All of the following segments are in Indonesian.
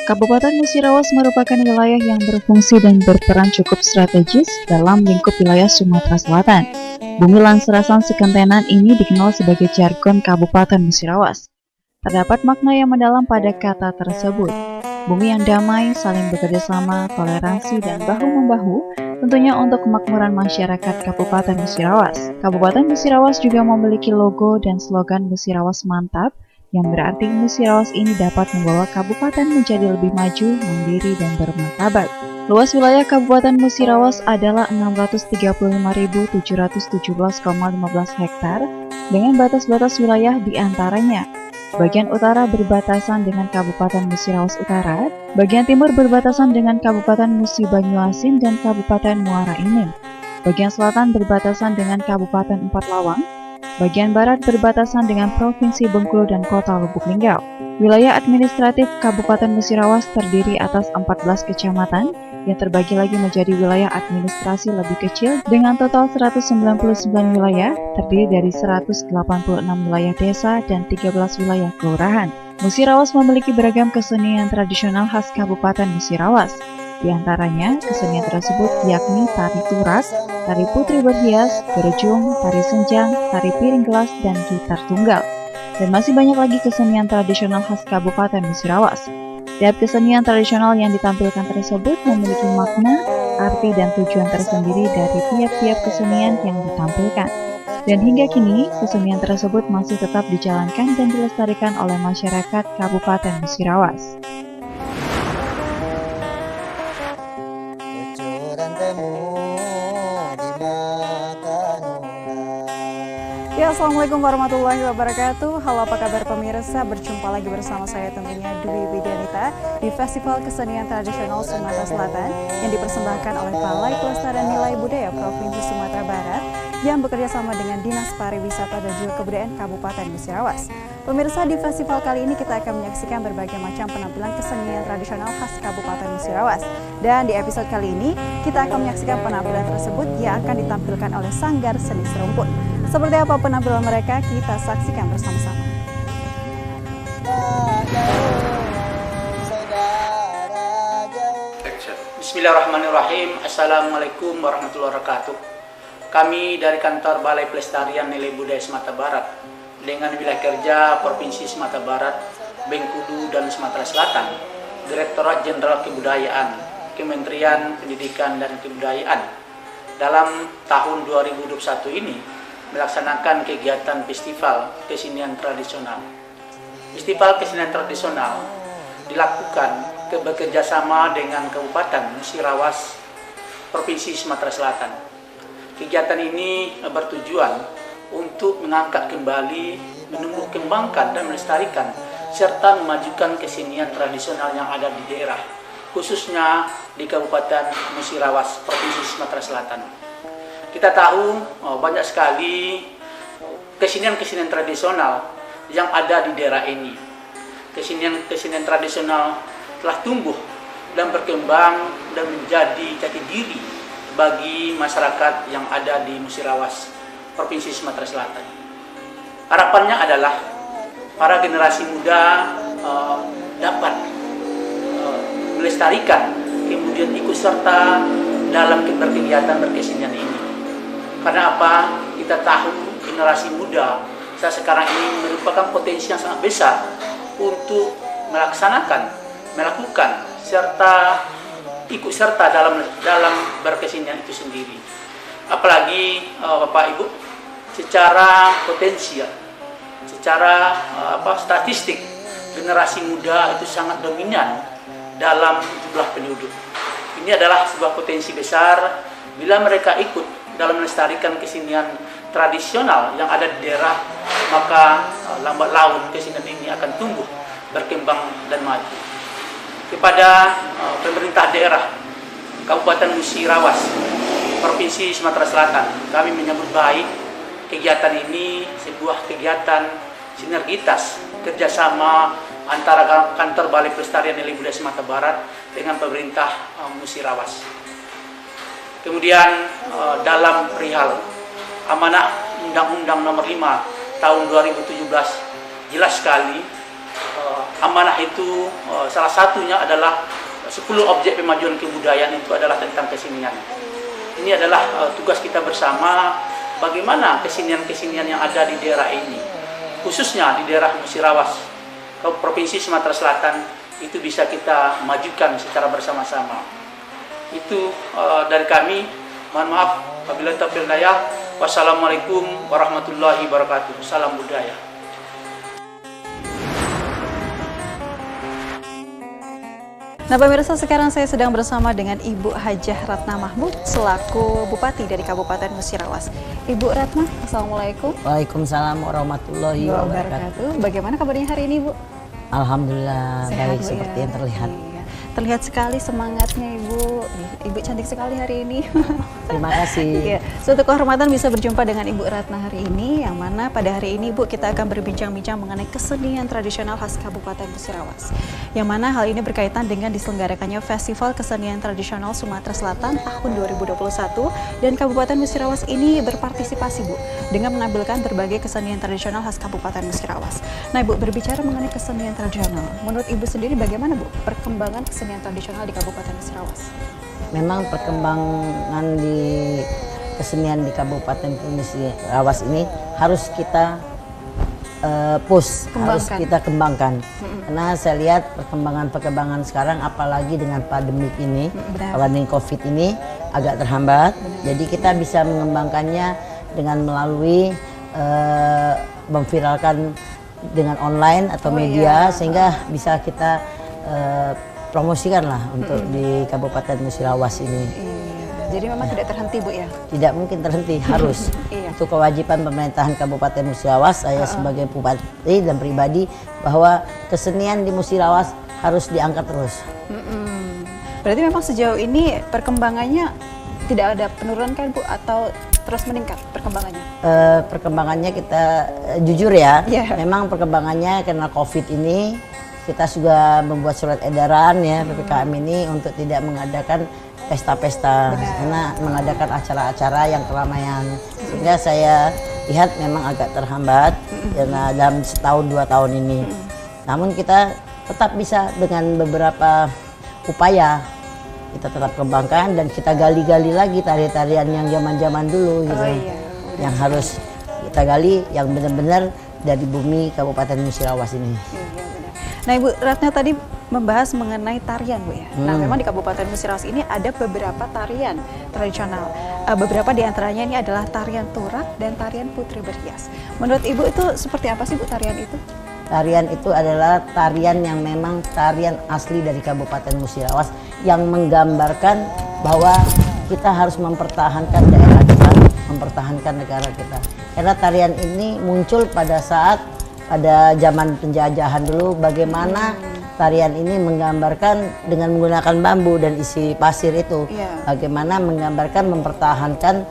Kabupaten Musirawas merupakan wilayah yang berfungsi dan berperan cukup strategis dalam lingkup wilayah Sumatera Selatan. Bumi Lanserasan Sekentenan ini dikenal sebagai jargon Kabupaten Musirawas. Terdapat makna yang mendalam pada kata tersebut. Bumi yang damai, saling bekerjasama, toleransi, dan bahu-membahu, tentunya untuk kemakmuran masyarakat Kabupaten Musirawas. Kabupaten Musirawas juga memiliki logo dan slogan Musirawas Mantap, yang berarti Musirawas ini dapat membawa kabupaten menjadi lebih maju, mandiri, dan bermartabat. Luas wilayah Kabupaten Musirawas adalah 635.717,15 hektar dengan batas-batas wilayah di antaranya. Bagian utara berbatasan dengan Kabupaten Musirawas Utara, bagian timur berbatasan dengan Kabupaten Musi Banyuasin dan Kabupaten Muara Enim. Bagian selatan berbatasan dengan Kabupaten Empat Lawang. Bagian barat berbatasan dengan Provinsi Bengkulu dan Kota Lubuk Linggau. Wilayah administratif Kabupaten Musirawas terdiri atas 14 kecamatan yang terbagi lagi menjadi wilayah administrasi lebih kecil dengan total 199 wilayah terdiri dari 186 wilayah desa dan 13 wilayah kelurahan. Musirawas memiliki beragam kesenian tradisional khas Kabupaten Musirawas. Di antaranya, kesenian tersebut yakni tari turak, tari putri berhias, berjung, tari senjang, tari piring gelas, dan gitar tunggal. Dan masih banyak lagi kesenian tradisional khas Kabupaten Musirawas. Setiap kesenian tradisional yang ditampilkan tersebut memiliki makna, arti, dan tujuan tersendiri dari tiap-tiap kesenian yang ditampilkan. Dan hingga kini, kesenian tersebut masih tetap dijalankan dan dilestarikan oleh masyarakat Kabupaten Musirawas. Ya, Assalamualaikum warahmatullahi wabarakatuh. Halo, apa kabar pemirsa? Berjumpa lagi bersama saya tentunya Dwi Widianita di Festival Kesenian Tradisional Sumatera Selatan yang dipersembahkan oleh Balai Pelestarian Nilai Budaya Provinsi Sumatera Barat yang bekerja sama dengan Dinas Pariwisata dan juga Kebudayaan Kabupaten Musirawas. Pemirsa, di festival kali ini kita akan menyaksikan berbagai macam penampilan kesenian tradisional khas Kabupaten Musirawas. Dan di episode kali ini kita akan menyaksikan penampilan tersebut yang akan ditampilkan oleh Sanggar Seni Serumpun. Seperti apa penampilan mereka, kita saksikan bersama-sama. Bismillahirrahmanirrahim. Assalamualaikum warahmatullahi wabarakatuh. Kami dari kantor Balai Pelestarian Nilai Budaya Sumatera Barat dengan wilayah kerja Provinsi Sumatera Barat, Bengkulu, dan Sumatera Selatan, Direktorat Jenderal Kebudayaan, Kementerian Pendidikan dan Kebudayaan, dalam tahun 2021 ini melaksanakan kegiatan Festival Kesenian Tradisional. Festival Kesenian Tradisional dilakukan bekerjasama dengan Kabupaten Musirawas, Provinsi Sumatera Selatan. Kegiatan ini bertujuan untuk mengangkat kembali, menumbuh kembangkan dan melestarikan serta memajukan kesenian tradisional yang ada di daerah, khususnya di Kabupaten Musirawas, Provinsi Sumatera Selatan. Kita tahu banyak sekali kesenian-kesenian tradisional yang ada di daerah ini. Kesenian tradisional telah tumbuh dan berkembang dan menjadi jati diri bagi masyarakat yang ada di Musirawas, Provinsi Sumatera Selatan. Harapannya adalah para generasi muda dapat melestarikan, kemudian ikut serta dalam berkegiatan berkesenian ini. Karena apa? Kita tahu generasi muda saat sekarang ini merupakan potensi yang sangat besar untuk melakukan serta ikut serta dalam berkesenian itu sendiri. Apalagi Bapak Ibu, secara potensial, secara statistik, generasi muda itu sangat dominan dalam jumlah penduduk. Ini adalah sebuah potensi besar bila mereka ikut dalam melestarikan kesenian tradisional yang ada di daerah, maka lambat laun kesenian ini akan tumbuh, berkembang dan maju. Kepada pemerintah daerah Kabupaten Musirawas, Provinsi Sumatera Selatan, kami menyambut baik kegiatan ini, sebuah kegiatan sinergitas kerjasama antara kantor Balai Pelestarian Nilai Budaya Sumatera Barat dengan pemerintah Musirawas. Kemudian dalam perihal amanah Undang-Undang Nomor 5 Tahun 2017 jelas sekali amanah itu salah satunya adalah 10 objek pemajuan kebudayaan itu adalah tentang kesenian. Ini adalah tugas kita bersama, bagaimana kesenian-kesenian yang ada di daerah ini, khususnya di daerah Musirawas, Provinsi Sumatera Selatan, itu bisa kita majukan secara bersama-sama. Itu dari kami, mohon maaf apabila taufiq wal hidayah. Wassalamualaikum warahmatullahi wabarakatuh. Salam budaya. Nah pemirsa, sekarang saya sedang bersama dengan Ibu Hajah Ratna Mahmud selaku Bupati dari Kabupaten Musirawas. Ibu Ratna, Assalamualaikum. Waalaikumsalam warahmatullahi wabarakatuh. Bagaimana kabarnya hari ini, Bu? Alhamdulillah Sehat, baik Bu, seperti ya? yang terlihat. Iya. Terlihat sekali semangatnya Ibu. Ibu cantik sekali hari ini. Terima kasih. Iya, suatu kehormatan bisa berjumpa dengan Ibu Ratna hari ini, yang mana pada hari ini Ibu kita akan berbincang-bincang mengenai kesenian tradisional khas Kabupaten Musirawas. Yang mana hal ini berkaitan dengan diselenggarakannya Festival Kesenian Tradisional Sumatera Selatan tahun 2021, dan Kabupaten Musirawas ini berpartisipasi, Bu, dengan menampilkan berbagai kesenian tradisional khas Kabupaten Musirawas. Nah, Ibu, berbicara mengenai kesenian tradisional, menurut Ibu sendiri bagaimana, Bu, perkembangan kesenian tradisional di Kabupaten Musirawas? Memang perkembangan di kesenian di Kabupaten Musirawas ini harus kita harus kita kembangkan. Karena saya lihat perkembangan sekarang, apalagi dengan pandemik ini, pandemi COVID ini agak terhambat. Jadi kita bisa mengembangkannya dengan melalui memviralkan dengan online atau media, sehingga bisa kita promosikan lah untuk di Kabupaten Musirawas ini. Jadi memang tidak terhenti, Bu, ya? Tidak mungkin terhenti, harus. Itu kewajiban pemerintahan Kabupaten Musirawas, saya sebagai bupati dan pribadi, bahwa kesenian di Musirawas harus diangkat terus. Berarti memang sejauh ini perkembangannya tidak ada penurunan kan, Bu, atau terus meningkat perkembangannya? Perkembangannya kita jujur ya, memang perkembangannya karena COVID ini, kita juga membuat surat edaran ya PPKM ini untuk tidak mengadakan pesta-pesta, karena mengadakan acara-acara yang keramaian. Sehingga saya lihat memang agak terhambat karena dalam setahun 2 tahun ini. Namun kita tetap bisa dengan beberapa upaya kita tetap kembangkan dan kita gali-gali lagi tarian-tarian yang zaman-zaman dulu gitu. Yang harus kita gali yang benar-benar dari bumi Kabupaten Musirawas ini. Nah, Ibu Ratna tadi membahas mengenai tarian, Bu, ya. Nah, memang di Kabupaten Musirawas ini ada beberapa tarian tradisional. Beberapa di antaranya ini adalah tarian turak dan tarian putri berhias. Menurut Ibu itu seperti apa sih, Bu, tarian itu? Tarian itu adalah tarian yang memang tarian asli dari Kabupaten Musirawas yang menggambarkan bahwa kita harus mempertahankan daerah kita, mempertahankan negara kita. Karena tarian ini muncul pada saat pada zaman penjajahan dulu, bagaimana tarian ini menggambarkan dengan menggunakan bambu dan isi pasir itu, bagaimana menggambarkan mempertahankan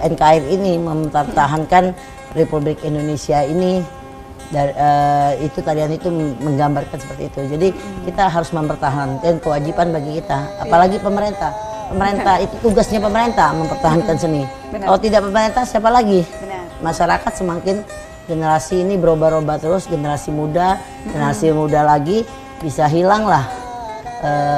NKRI ini, mempertahankan Republik Indonesia ini. Itu tarian itu menggambarkan seperti itu. Jadi kita harus mempertahankan, kewajiban bagi kita, apalagi pemerintah. Pemerintah itu tugasnya pemerintah mempertahankan seni. Kalau tidak pemerintah, siapa lagi? Masyarakat semakin generasi ini berubah-ubah terus, generasi muda lagi bisa hilanglah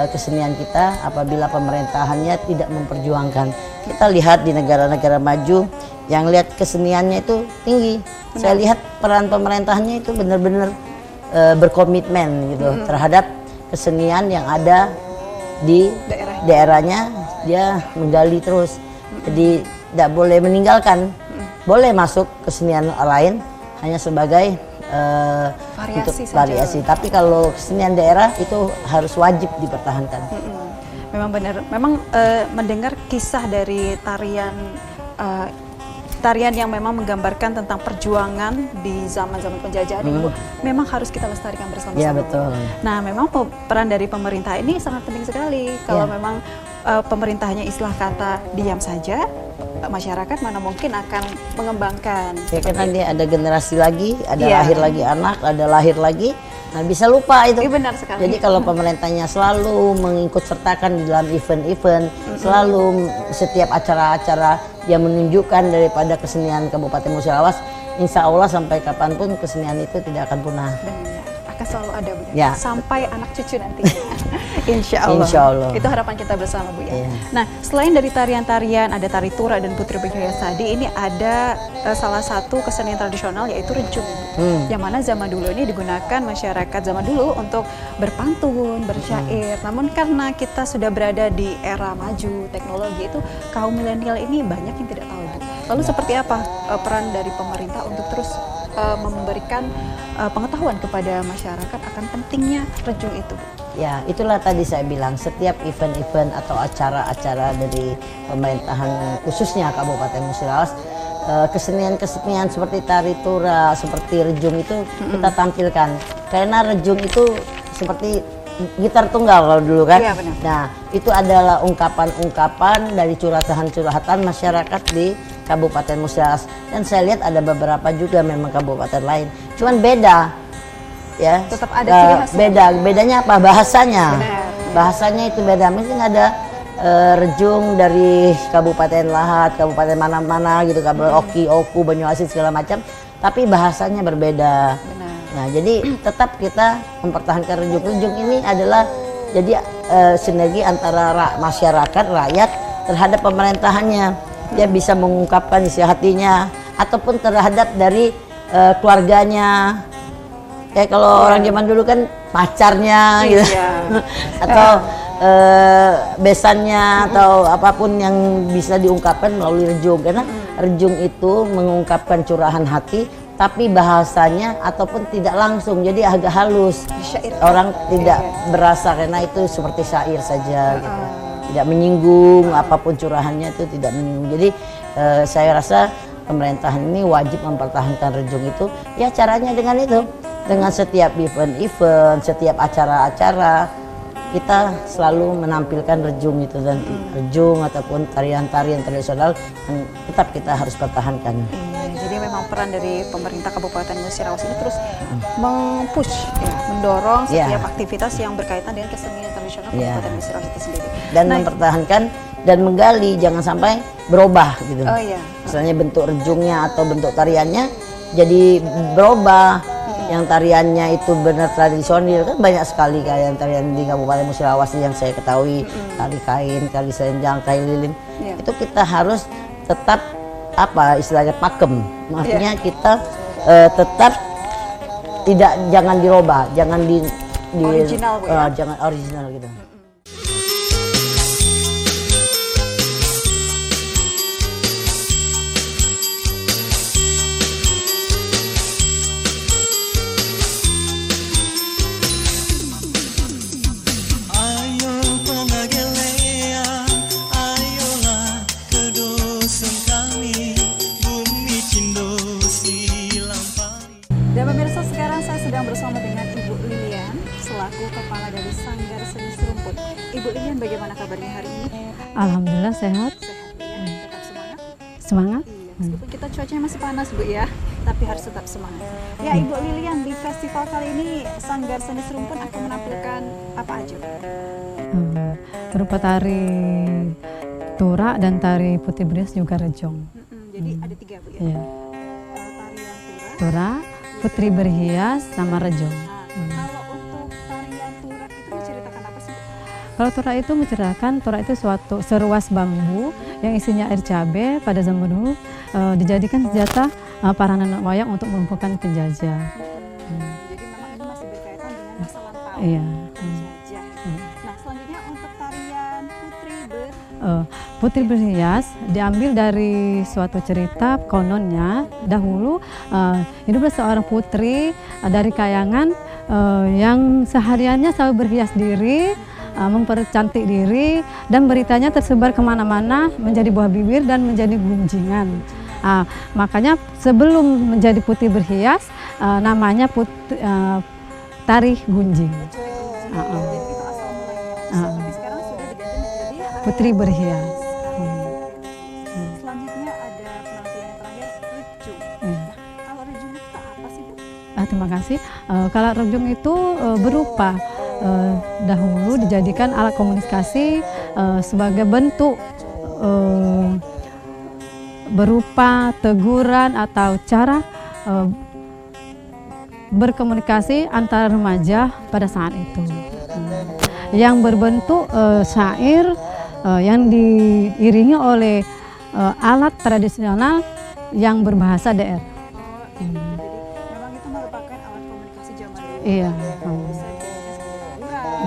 kesenian kita apabila pemerintahannya tidak memperjuangkan. Kita lihat di negara-negara maju yang lihat keseniannya itu tinggi. Saya lihat peran pemerintahannya itu benar-benar berkomitmen gitu terhadap kesenian yang ada di daerahnya, dia menggali terus. Jadi tidak boleh meninggalkan, boleh masuk kesenian lain hanya sebagai variasi. Tapi kalau kesenian daerah itu harus wajib dipertahankan. Memang benar. Memang mendengar kisah dari tarian yang memang menggambarkan tentang perjuangan di zaman-zaman penjajahan ini, memang harus kita lestarikan bersama-sama. Ya, betul. Nah, memang peran dari pemerintah ini sangat penting sekali. Kalau memang pemerintahnya istilah kata diam saja, masyarakat mana mungkin akan mengembangkan. Ya, karena dia ada generasi lagi, ada lahir lagi anak, ada lahir lagi. Nah, bisa lupa itu. Benar sekali. Jadi kalau pemerintahnya selalu mengikut sertakan di dalam event-event, selalu setiap acara-acara dia menunjukkan daripada kesenian Kabupaten Musirawas, insya Allah sampai kapanpun kesenian itu tidak akan punah. Benar. akan selalu ada Bu Ya. sampai anak cucu nanti. Insya Allah. Insya Allah. Itu harapan kita bersama Bu ya. Iya. Nah, selain dari tarian-tarian, ada tari tura dan putri berhiasadi, ini ada salah satu kesenian tradisional yaitu rejung. Yang mana zaman dulu ini digunakan masyarakat zaman dulu untuk berpantun, bersyair. Namun karena kita sudah berada di era maju teknologi, itu kaum milenial ini banyak yang tidak tahu Bu. Lalu seperti apa peran dari pemerintah untuk terus memberikan pengetahuan kepada masyarakat akan pentingnya rejung itu Bu? Ya, itulah tadi saya bilang, setiap event-event atau acara-acara dari pemerintahan khususnya Kabupaten Musirawas, kesenian-kesenian seperti tari tura, seperti rejung itu kita tampilkan. Karena rejung itu seperti gitar tunggal kalau dulu kan. Iya, benar. Nah, itu adalah ungkapan-ungkapan dari curhatan-curhatan masyarakat di Kabupaten Musirawas. Dan saya lihat ada beberapa juga memang kabupaten lain. Cuman beda. Ya, Tetap ada ciri khasnya. bedanya apa? Bahasanya. Benar. Bahasanya itu beda. Mungkin ada rejung dari Kabupaten Lahat, Kabupaten mana-mana gitu, Kabupaten Oki, Oku, Banyuasin segala macam, tapi bahasanya berbeda. Benar. Nah, jadi tetap kita mempertahankan rejung. Rejung ini adalah jadi sinergi antara masyarakat, rakyat terhadap pemerintahannya. Dia bisa mengungkapkan isi hatinya ataupun terhadap dari keluarganya. Kayak kalau orang zaman dulu kan pacarnya gitu. Atau besannya atau apapun yang bisa diungkapkan melalui rejung, karena rejung itu mengungkapkan curahan hati tapi bahasanya ataupun tidak langsung, jadi agak halus. Orang tidak berasa karena itu seperti syair saja gitu. Tidak menyinggung, apapun curahannya itu tidak menyinggung. Jadi saya rasa pemerintahan ini wajib mempertahankan rejung itu. Ya caranya dengan itu, dengan setiap event-event, setiap acara-acara kita selalu menampilkan rejung itu, dan rejung ataupun tarian-tarian tradisional yang tetap kita harus pertahankan. Jadi memang peran dari pemerintah Kabupaten Musirawas ini terus mempush, mendorong setiap aktivitas yang berkaitan dengan kesenian tradisional Kabupaten Musirawas itu sendiri. Dan mempertahankan dan menggali, jangan sampai berubah gitu. Oh iya. Misalnya bentuk rejungnya atau bentuk tariannya jadi berubah. Yang tariannya itu benar tradisional kan banyak sekali kayak tarian di Kabupaten Musirawas yang saya ketahui, tari kain, tari senjang, tari lilin. Itu kita harus tetap apa istilahnya pakem. Maksudnya kita tetap jangan dirubah, jangan original, Bu, ya? jangan original gitu. Dan pemirsa, sekarang saya sedang bersama dengan Ibu Lilian selaku Kepala dari Sanggar Seni Serumpun. Ibu Lilian, bagaimana kabarnya hari ini? Alhamdulillah sehat. Sehat ya, tetap semangat. Semangat. Iya, meskipun kita cuacanya masih panas Bu ya, tapi harus tetap semangat. Ya Ibu Lilian, di festival kali ini Sanggar Seni Serumpun akan menampilkan apa aja? Berupa tari tura dan tari putih berias juga rejong. Jadi ada 3 Bu ya? Iya. Tarian Tura, putri berhias, sama rejong. Kalau untuk tarian tura itu menceritakan apa sih? Kalau tura itu menceritakan, tura itu suatu seruas bambu yang isinya air cabai pada zaman dulu dijadikan senjata para nenek moyang untuk melumpuhkan penjajah. Jadi memang ini masih berkaitan dengan masa lampau. Iya. Penjajah. Nah, selanjutnya untuk tarian Putri berhias diambil dari suatu cerita kononnya dahulu hiduplah seorang putri dari kayangan yang sehariannya selalu berhias diri, mempercantik diri, dan beritanya tersebar kemana-mana menjadi buah bibir dan menjadi gunjingan. Makanya sebelum menjadi putri berhias namanya tari gunjing. Jadi itu asal mulanya. Tapi sekarang sudah diganti menjadi Putri berhias. Selanjutnya ada penampilan terakhir rejung. Kalau rejung itu apa sih Bu? Terima kasih. Kalau rejung itu berupa dahulu dijadikan alat komunikasi sebagai bentuk berupa teguran atau cara berkomunikasi antara remaja pada saat itu. Yang berbentuk syair yang diiringi oleh alat tradisional yang berbahasa daerah. Jadi memang itu merupakan alat komunikasi zaman dulu. Iya. Bisa dijadikan sebagai hiburan,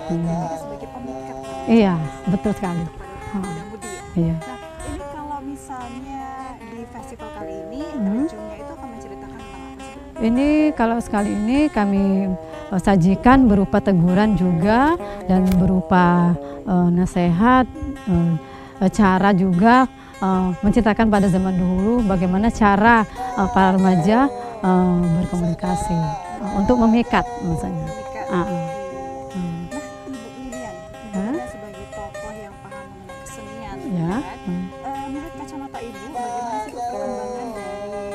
juga sebagai pemikat Iya, betul sekali. kepada muda-mudi ya. Iya. Nah, ini kalau misalnya di festival kali ini terjunnya itu akan menceritakan tentang apa sih? Ini kalau sekali ini kami sajikan berupa teguran juga dan berupa nasihat, cara juga menceritakan pada zaman dulu bagaimana cara para remaja berkomunikasi untuk memikat misalnya. Pemikat. Ah, ah. Nah, Ibu Lilian, sebagai tokoh yang paham mengenai kesenian, Ya. kan? Menurut kacamata Ibu, bagaimana sih Bu perkembangan dari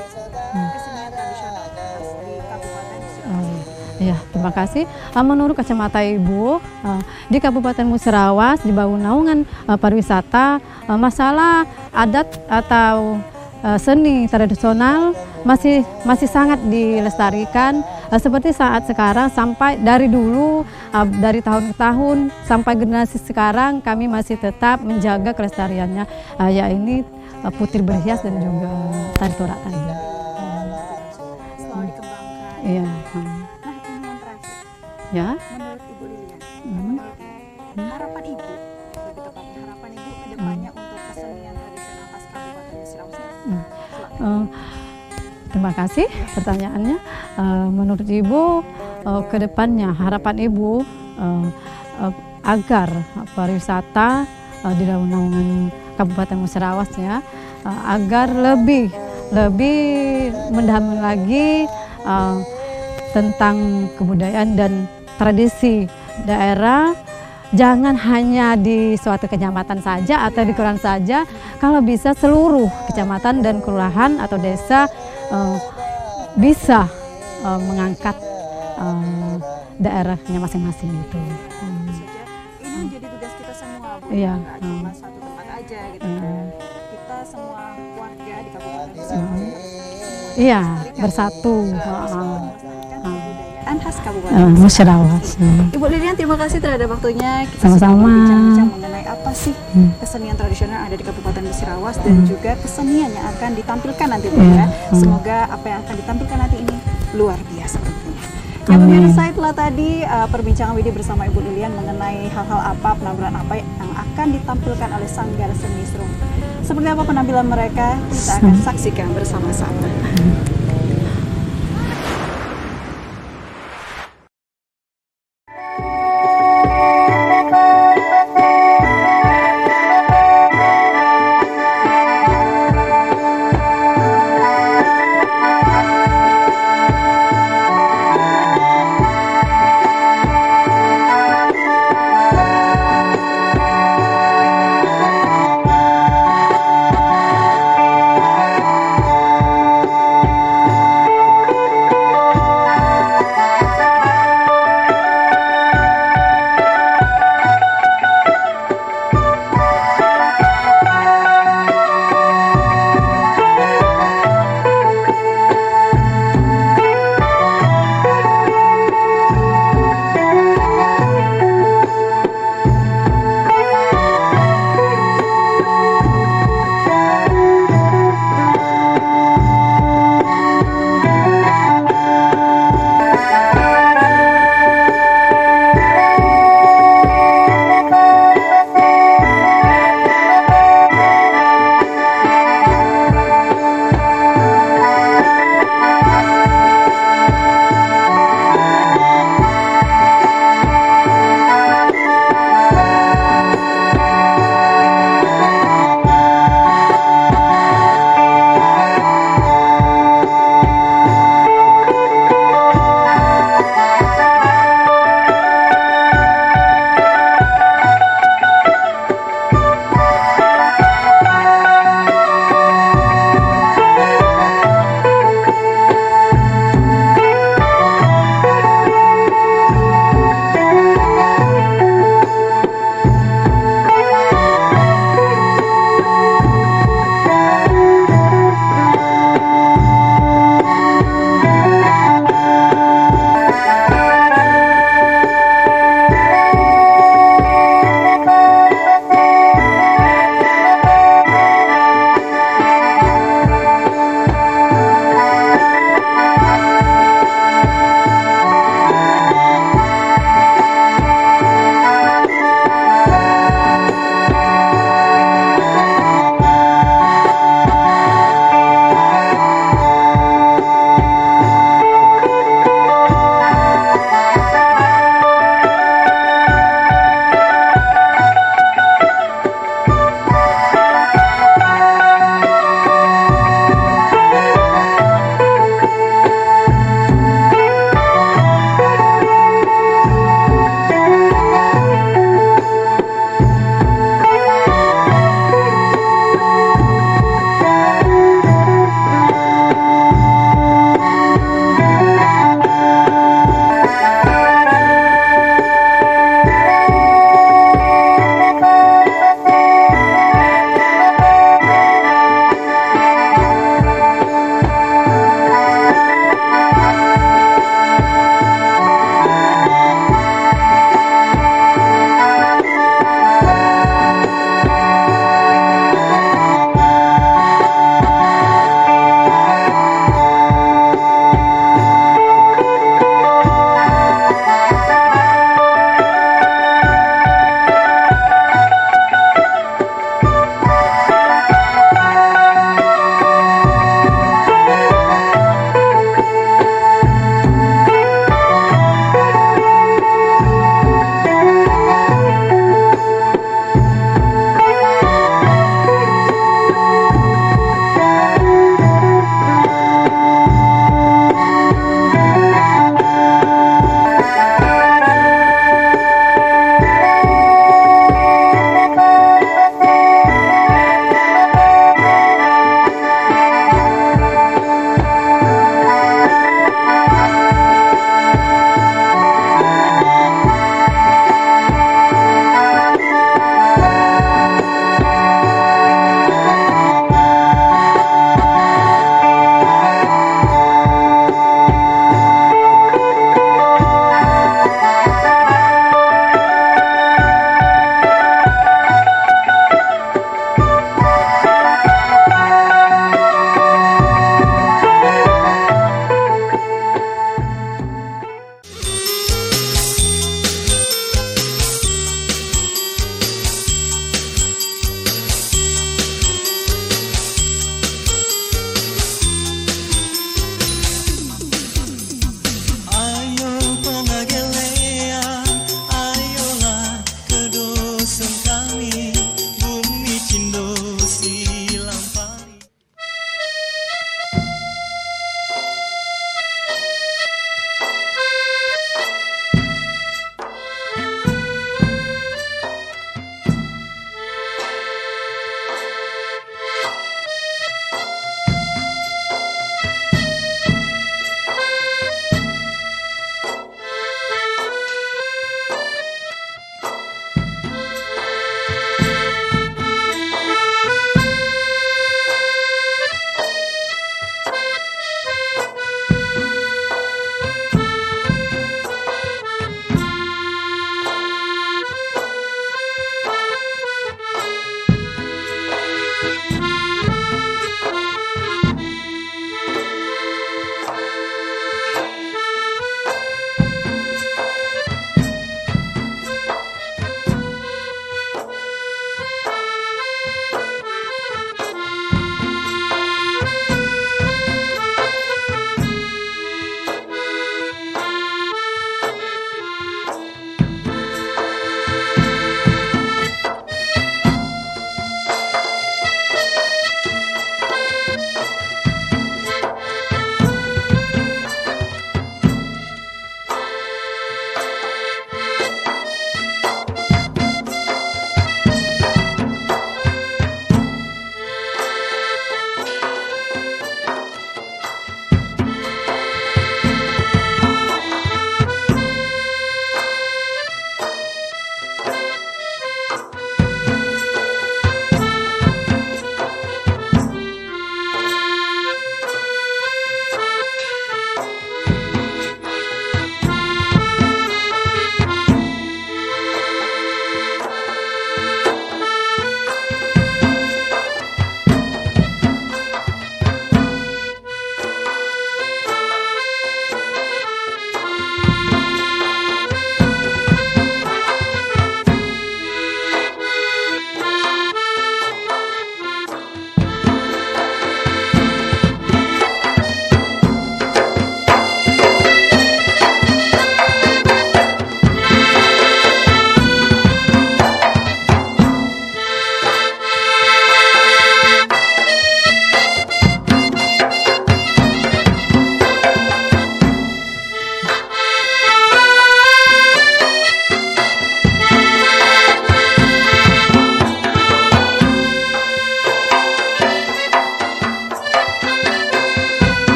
kesenian tradisional khas di Kabupaten Musirawas? Ya, terima kasih. Menurut kacamata Ibu, di Kabupaten Musirawas di bawah naungan pariwisata, masalah adat atau seni tradisional masih sangat dilestarikan seperti saat sekarang sampai dari dulu dari tahun ke tahun sampai generasi sekarang kami masih tetap menjaga kelestariannya, yaitu putri berhias dan juga tari torak tadi. Selalu dikembangkan. Iya. Nah, ini yang terakhir. Ya. Menurut Ibu Lilian, menurut harapan Ibu, lebih tepatnya harapan Ibu ke depannya untuk kesenian tradisional khas Kabupaten Musirawas ini? Silakan. Terima kasih pertanyaannya. Menurut Ibu, ke depannya harapan Ibu agar pariwisata di dalam naungan Kabupaten Musirawas ya, agar lebih mendalami lagi tentang kebudayaan dan tradisi daerah. Jangan hanya di suatu kecamatan saja atau di kelurahan saja, kalau bisa seluruh kecamatan dan kelurahan atau desa bisa mengangkat daerahnya masing-masing itu. Ini menjadi tugas kita semua, Bu. Iya. Nggak cuma satu tempat aja gitu kan. Kita semua warga di Kabupaten Musirawas Iya, bersatu. kebudayaan khas Kabupaten Musirawas. Ibu Lilian, terima kasih terhadap waktunya. Kita Sama-sama. sudah berbincang-bincang mengenai apa sih kesenian tradisional yang ada di Kabupaten Musirawas dan juga kesenian yang akan ditampilkan nanti, Bu, ya. Semoga apa yang akan ditampilkan nanti ini luar biasa tentunya. Ya, pemirsa, itulah tadi perbincangan Widi bersama Ibu Lilian mengenai hal-hal apa, penampilan apa yang akan ditampilkan oleh Sanggar Seni Serung. Seperti apa penampilan mereka, kita akan saksikan bersama-sama.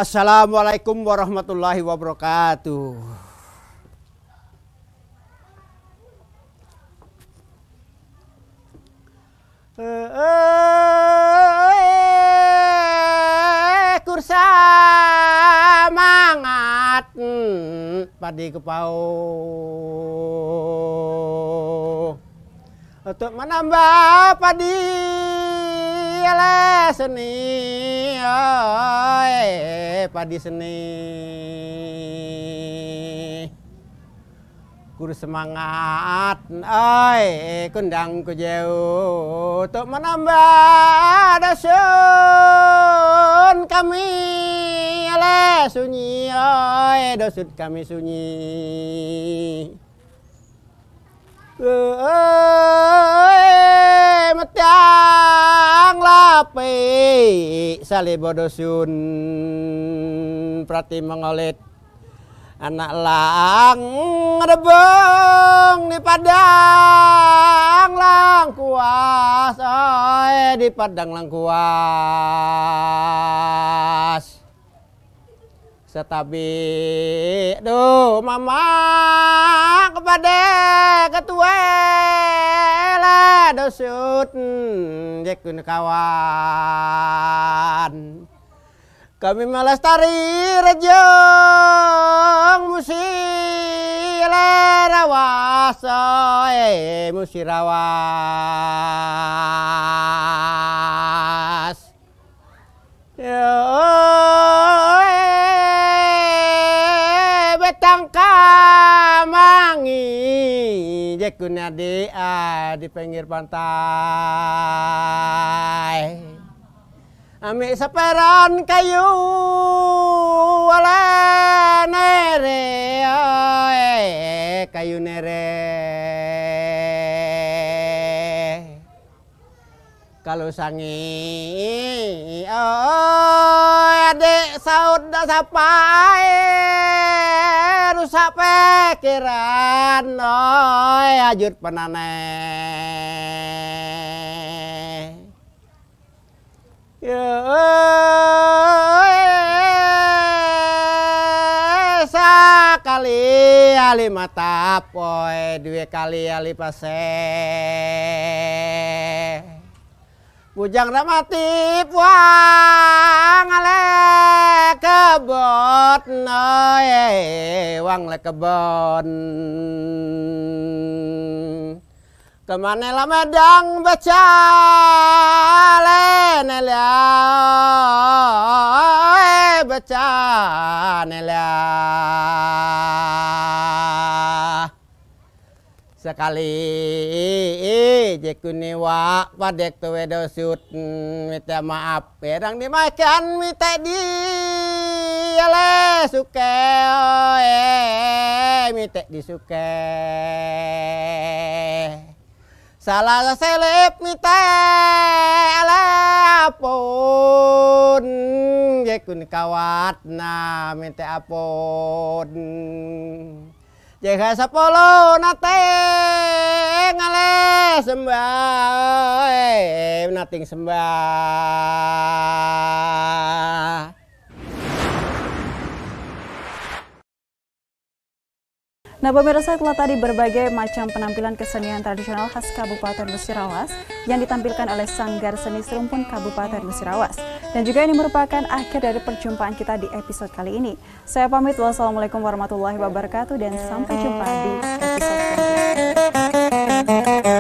Assalamualaikum warahmatullahi wabarakatuh. Kursa mangat padi kepau untuk menambah padi ala seni padi seni kur semangat kundang ku jauh untuk menambah dosun kami ala sunyi dosun kami sunyi metang lapi salibo dosun prati mengolit anak lang rebeng di padang lang kuas di padang lang kuas setabi do mama kepada ketua lah dosut jekun kawan kami melestari rejong musirawas musirawas betang kamangi jekun di pinggir pantai Ami seperan kayu wala nere kayu nere kalau sangi adik saud dah sapai rusak pikiran ajut penaneh sekali ali mata poe dua kali ali pase bujang ramati puang ale kebot wang le kebon kemana lah medang baca nelia baca nelia sekali jekuni wa padek tuwe dosut minta maaf pedang dimakan minta di ale suke minta disuke salah selip minta apun jekun kawat na minta apun jeka sapolo nate ngale sembah nating sembah. Nah pemirsa, telah tadi berbagai macam penampilan kesenian tradisional khas Kabupaten Musirawas yang ditampilkan oleh Sanggar Seni Serumpun Kabupaten Musirawas. Dan juga ini merupakan akhir dari perjumpaan kita di episode kali ini. Saya pamit, wassalamualaikum warahmatullahi wabarakatuh dan sampai jumpa di episode selanjutnya.